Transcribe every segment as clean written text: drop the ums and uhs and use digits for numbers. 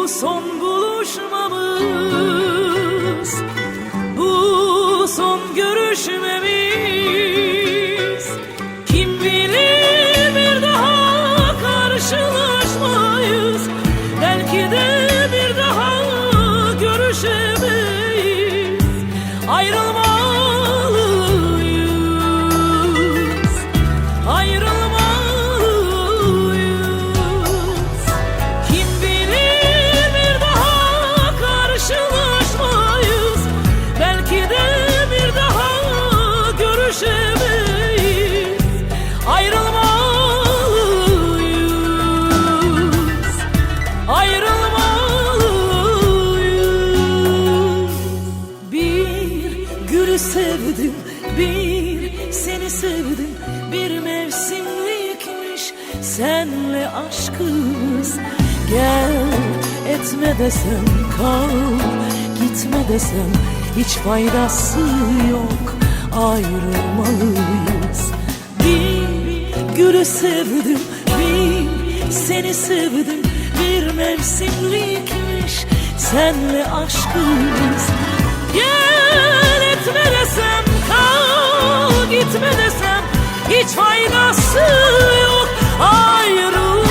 son buluşmamız, bu son görüşmemiz. Kim bilir bir daha karşılaşmayız, belki de bir daha görüşemeyiz. Ayrılmalıyız, ayrılmalıyız. Kim bilir bir daha karşılaşmayız, belki de bir daha görüşemeyiz. Ayrılmalıyız, ayrılmalıyız. Bir gülü sevdim, bir seni sevdim. Bir mevsimlikmiş senle aşkımız. Gel etme desem kal, gitme desem hiç faydası yok. Ayrılmalıyız. Bir gülü sevdim, bir seni sevdim. Bir mevsimlikmiş senle aşkımız. Gel etme desem kal, gitme desem hiç faydası yok. Ayrılmalıyız.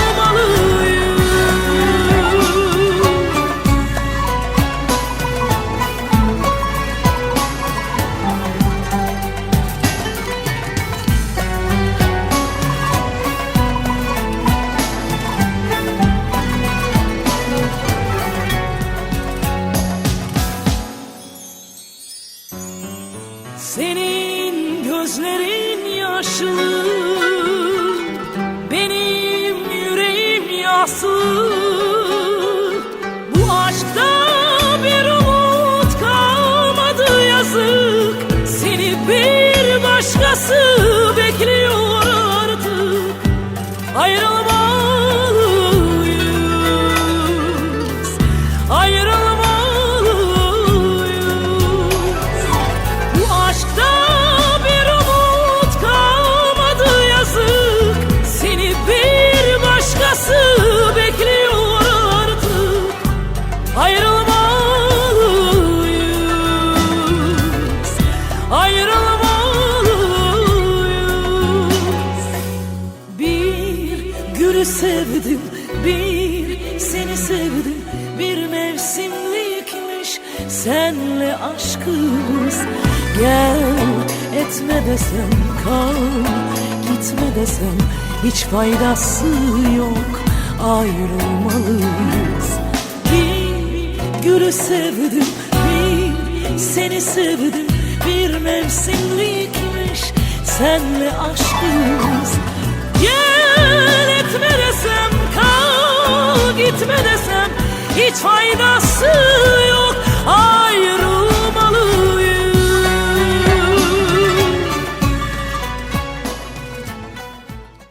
Senin gözlerin yaşlı, benim yüreğim yaslı. Bu aşkta bir umut kalmadı yazık. Seni bir başkası bekliyor artık. Ayrılmalıyız, ayrılmalıyız. Bu aşkta bir umut kalmadı yazık. Seni bir başkası bekliyor artık. Ayrılmalıyız, ayrılmalıyız. Bir gülü sevdim, bir seni sevdim. Bir mevsimlikmiş senle aşkımız. Gel etme desem kal, gitme desem hiç faydası yok. Ayrılmalıyız. Bir gülü sevdim, bir seni sevdim. Bir mevsimlikmiş senle aşkımız. Gel etme desem kal, gitme desem hiç faydası yok.